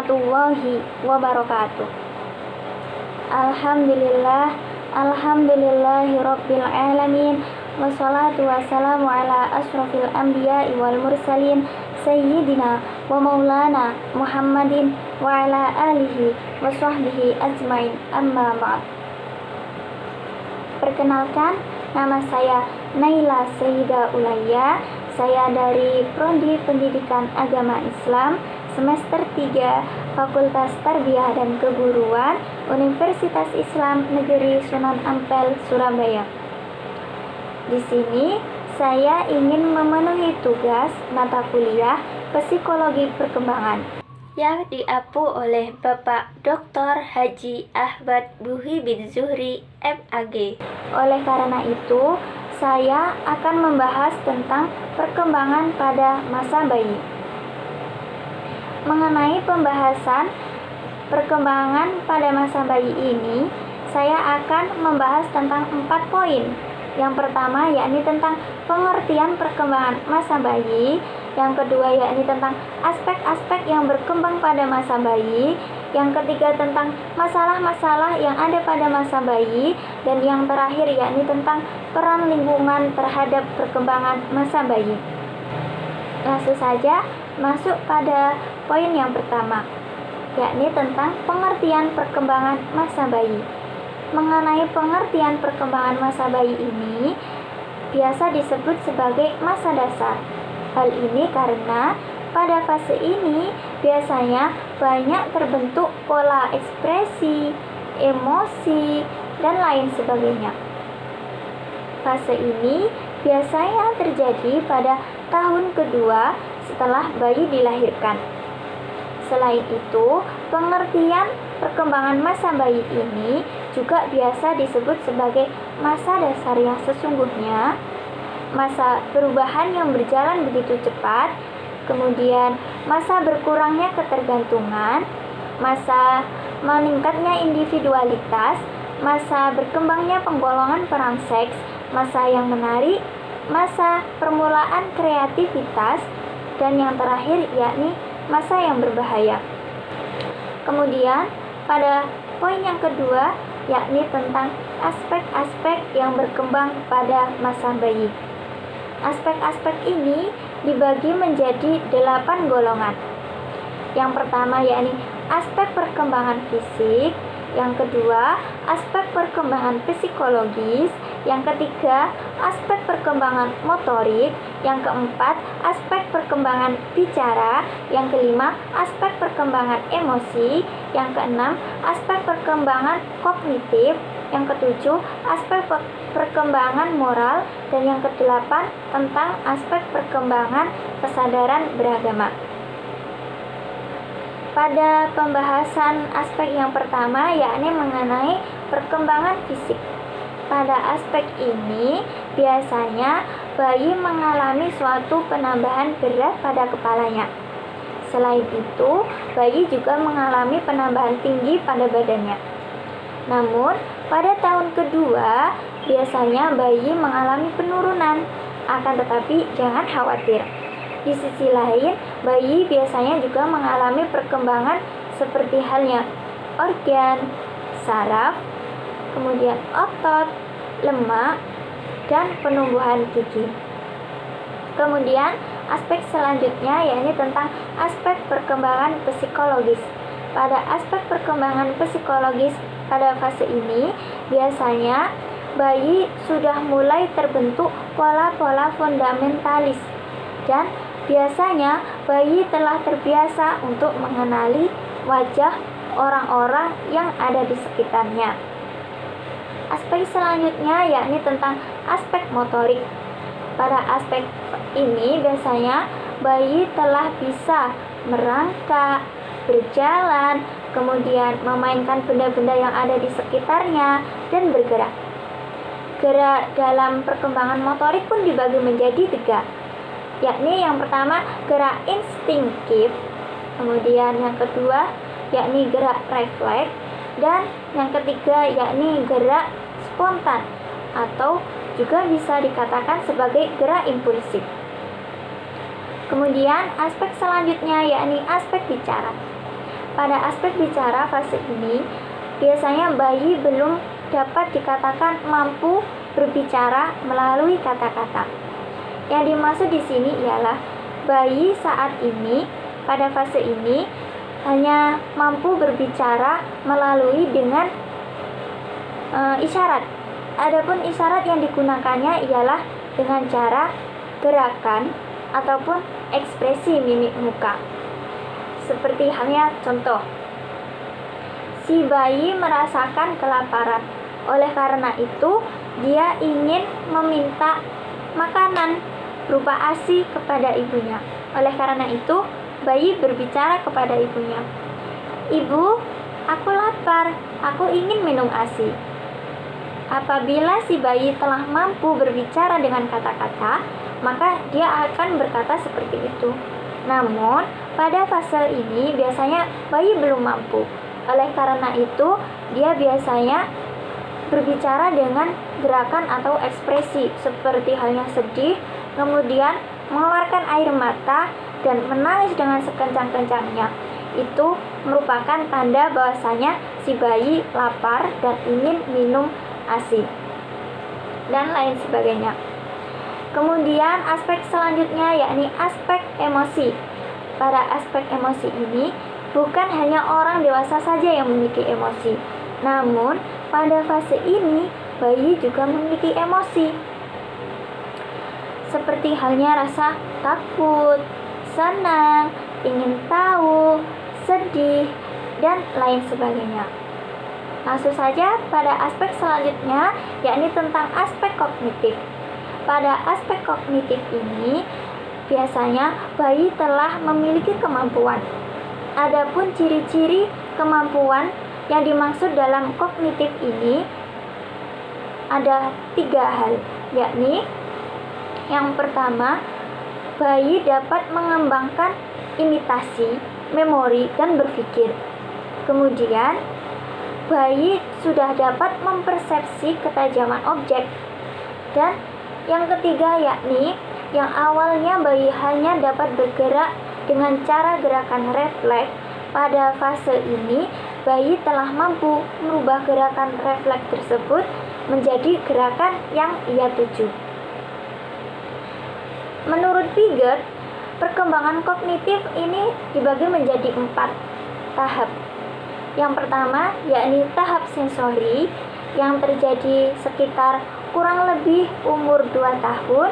warahmatullahi wabarakatuh. Alhamdulillahi rabbil alamin. Wassalatu wassalamu ala asrofil anbiya'i wal mursalin Sayyidina wa maulana Muhammadin wa ala alihi wa sahbihi ajmain, amma ba'd. Perkenalkan, nama saya Naila Sayyidah Ulayya. Saya dari Prodi Pendidikan Agama Islam semester 3 Fakultas Tarbiyah dan Keguruan Universitas Islam Negeri Sunan Ampel, Surabaya. Di sini saya ingin memenuhi tugas mata kuliah Psikologi Perkembangan yang diapu oleh Bapak Dr. Haji Ahmad Buhi bin Zuhri, MAG. Oleh karena itu, saya akan membahas tentang perkembangan pada masa bayi. Mengenai pembahasan perkembangan pada masa bayi ini, saya akan membahas tentang 4 poin. Yang pertama yakni tentang pengertian perkembangan masa bayi. Yang kedua yakni tentang aspek-aspek yang berkembang pada masa bayi. Yang ketiga tentang masalah-masalah yang ada pada masa bayi. Dan yang terakhir yakni tentang peran lingkungan terhadap perkembangan masa bayi. Langsung saja masuk pada poin yang pertama, yakni tentang pengertian perkembangan masa bayi. Mengenai pengertian perkembangan masa bayi ini biasa disebut sebagai masa dasar. Hal ini karena pada fase ini biasanya banyak terbentuk pola ekspresi, emosi, dan lain sebagainya. Fase ini biasanya terjadi pada tahun kedua setelah bayi dilahirkan. Selain itu, pengertian perkembangan masa bayi ini juga biasa disebut sebagai masa dasar yang sesungguhnya, masa perubahan yang berjalan begitu cepat, kemudian masa berkurangnya ketergantungan, masa meningkatnya individualitas, masa berkembangnya penggolongan peran seks, masa yang menarik, masa permulaan kreativitas, dan yang terakhir yakni masa yang berbahaya. Kemudian pada poin yang kedua yakni tentang aspek-aspek yang berkembang pada masa bayi. Aspek-aspek ini dibagi menjadi 8 golongan. Yang pertama yakni aspek perkembangan fisik, yang kedua aspek perkembangan psikologis, yang ketiga aspek perkembangan motorik, yang keempat aspek perkembangan bicara, yang kelima aspek perkembangan emosi, yang keenam aspek perkembangan kognitif, yang ketujuh aspek perkembangan moral, dan yang kedelapan tentang aspek perkembangan kesadaran beragama. Pada pembahasan aspek yang pertama yakni mengenai perkembangan fisik. Pada aspek ini biasanya bayi mengalami suatu penambahan berat pada kepalanya. Selain itu, bayi juga mengalami penambahan tinggi pada badannya. Namun, pada tahun kedua biasanya bayi mengalami penurunan. Akan tetapi jangan khawatir. Di sisi lain, bayi biasanya juga mengalami perkembangan seperti halnya organ, saraf, kemudian otot, lemak, dan penumbuhan gigi. Kemudian, aspek selanjutnya yakni tentang aspek perkembangan psikologis. Pada aspek perkembangan psikologis pada fase ini, biasanya bayi sudah mulai terbentuk pola-pola fundamentalis dan biasanya bayi telah terbiasa untuk mengenali wajah orang-orang yang ada di sekitarnya. Aspek selanjutnya yakni tentang aspek motorik. Pada aspek ini biasanya bayi telah bisa merangkak, berjalan, kemudian memainkan benda-benda yang ada di sekitarnya, dan bergerak. Gerak dalam perkembangan motorik pun dibagi menjadi 3, yakni yang pertama gerak instinktif, kemudian yang kedua yakni gerak refleks, dan yang ketiga yakni gerak spontan atau juga bisa dikatakan sebagai gerak impulsif. Kemudian aspek selanjutnya yakni aspek bicara. Pada aspek bicara fase ini, biasanya bayi belum dapat dikatakan mampu berbicara melalui kata-kata. Yang dimaksud di sini ialah bayi saat ini pada fase ini hanya mampu berbicara melalui dengan isyarat. Adapun isyarat yang digunakannya ialah dengan cara gerakan ataupun ekspresi mimik muka. Seperti halnya contoh, si bayi merasakan kelaparan. Oleh karena itu, dia ingin meminta makanan berupa ASI kepada ibunya. Oleh karena itu, bayi berbicara kepada ibunya, "Ibu, aku lapar, aku ingin minum ASI." Apabila si bayi telah mampu berbicara dengan kata-kata, maka dia akan berkata seperti itu. Namun, pada fase ini biasanya bayi belum mampu. Oleh karena itu, dia biasanya berbicara dengan gerakan atau ekspresi seperti halnya sedih, kemudian mengeluarkan air mata dan menangis dengan sekencang-kencangnya. Itu merupakan tanda bahwasanya si bayi lapar dan ingin minum ASI dan lain sebagainya. Kemudian aspek selanjutnya yakni aspek emosi. Pada aspek emosi ini bukan hanya orang dewasa saja yang memiliki emosi, namun pada fase ini bayi juga memiliki emosi. Seperti halnya rasa takut, senang, ingin tahu, sedih, dan lain sebagainya. Langsung saja pada aspek selanjutnya yakni tentang aspek kognitif. Pada aspek kognitif ini, biasanya bayi telah memiliki kemampuan. Adapun ciri-ciri kemampuan yang dimaksud dalam kognitif ini ada 3 hal, yakni yang pertama, bayi dapat mengembangkan imitasi, memori, dan berpikir. Kemudian, bayi sudah dapat mempersepsi ketajaman objek. Dan yang ketiga yakni yang awalnya bayi hanya dapat bergerak dengan cara gerakan refleks, pada fase ini bayi telah mampu merubah gerakan refleks tersebut menjadi gerakan yang ia tuju. Menurut Piaget, perkembangan kognitif ini dibagi menjadi 4 tahap. Yang pertama yakni tahap sensori yang terjadi sekitar kurang lebih umur 2 tahun.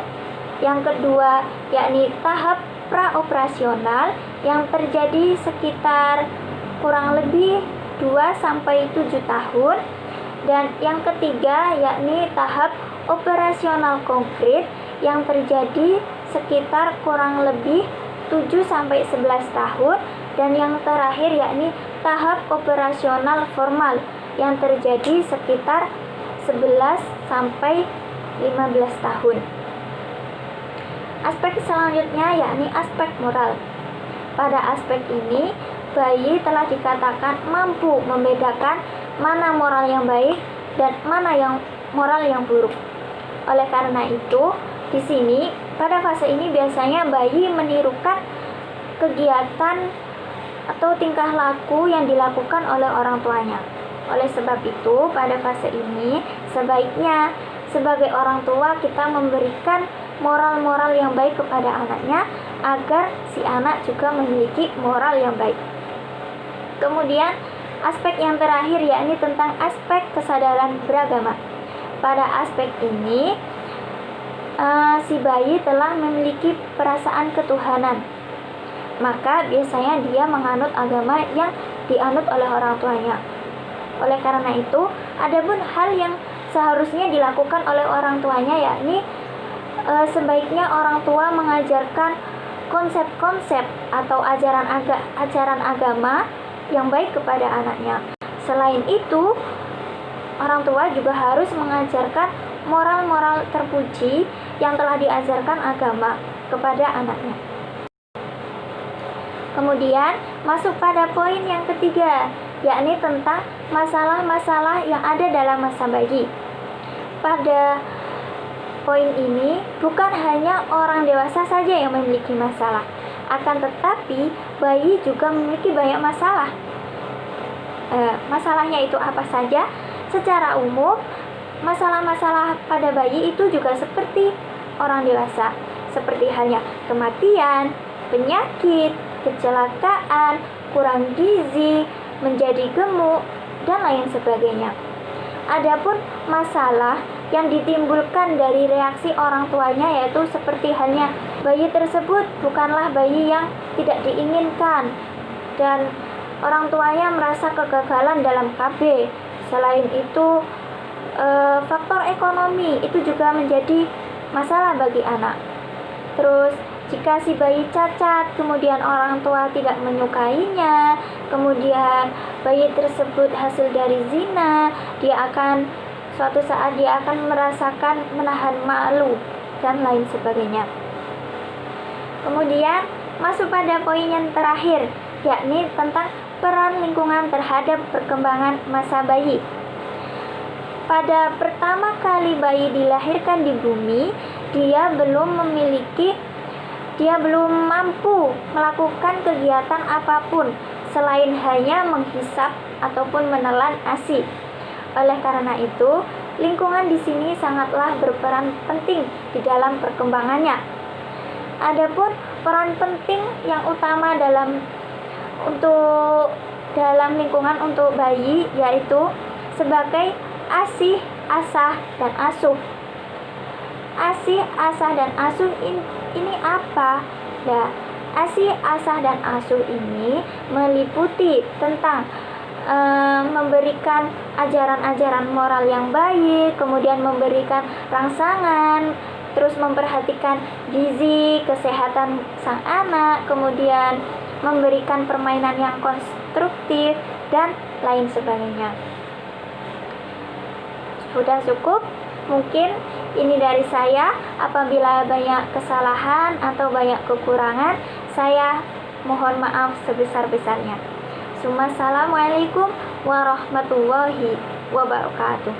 Yang kedua yakni tahap praoperasional yang terjadi sekitar kurang lebih 2-7 tahun. Dan yang ketiga yakni tahap operasional konkret yang terjadi sekitar kurang lebih 7-11 tahun. Dan yang terakhir yakni tahap operasional formal yang terjadi sekitar 11-15 tahun. Aspek selanjutnya yakni aspek moral. Pada aspek ini, bayi telah dikatakan mampu membedakan mana moral yang baik dan mana yang moral yang buruk. Oleh karena itu, di sini pada fase ini biasanya bayi menirukan kegiatan atau tingkah laku yang dilakukan oleh orang tuanya. Oleh sebab itu, pada fase ini sebaiknya sebagai orang tua kita memberikan moral-moral yang baik kepada anaknya agar si anak juga memiliki moral yang baik. Kemudian aspek yang terakhir yakni tentang aspek kesadaran beragama. Pada aspek ini si bayi telah memiliki perasaan ketuhanan. Maka biasanya dia menganut agama yang dianut oleh orang tuanya. Oleh karena itu, adapun hal yang seharusnya dilakukan oleh orang tuanya yakni sebaiknya orang tua mengajarkan konsep-konsep atau ajaran agama yang baik kepada anaknya. Selain itu, orang tua juga harus mengajarkan moral-moral terpuji yang telah diajarkan agama kepada anaknya. Kemudian masuk pada poin yang ketiga, yakni tentang masalah-masalah yang ada dalam masa bayi. Pada poin ini bukan hanya orang dewasa saja yang memiliki masalah. Akan tetapi, bayi juga memiliki banyak masalah. Masalahnya itu apa saja? Secara umum, masalah-masalah pada bayi itu juga seperti orang dewasa, seperti halnya kematian, penyakit, kecelakaan, kurang gizi, menjadi gemuk, dan lain sebagainya. Adapun masalah yang ditimbulkan dari reaksi orang tuanya yaitu seperti halnya bayi tersebut bukanlah bayi yang tidak diinginkan dan orang tuanya merasa kegagalan dalam KB. Selain itu, faktor ekonomi itu juga menjadi masalah bagi anak. Terus jika si bayi cacat, kemudian orang tua tidak menyukainya, kemudian bayi tersebut hasil dari zina, suatu saat dia akan merasakan menahan malu dan lain sebagainya. Kemudian masuk pada poin yang terakhir, yakni tentang peran lingkungan terhadap perkembangan masa bayi. Pada pertama kali bayi dilahirkan di bumi, dia belum mampu melakukan kegiatan apapun selain hanya menghisap ataupun menelan ASI. Oleh karena itu, lingkungan di sini sangatlah berperan penting di dalam perkembangannya. Adapun peran penting yang utama dalam lingkungan untuk bayi yaitu sebagai ASI, asah, dan asuh. ASI, asah, dan asuh ini apa? Ya, ASI, asah, dan asuh ini meliputi tentang memberikan ajaran-ajaran moral yang baik, kemudian memberikan rangsangan, terus memperhatikan gizi, kesehatan sang anak, kemudian memberikan permainan yang konstruktif, dan lain sebagainya. Sudah cukup? Mungkin ini dari saya. Apabila banyak kesalahan atau banyak kekurangan, saya mohon maaf sebesar-besarnya. Assalamualaikum warahmatullahi wabarakatuh.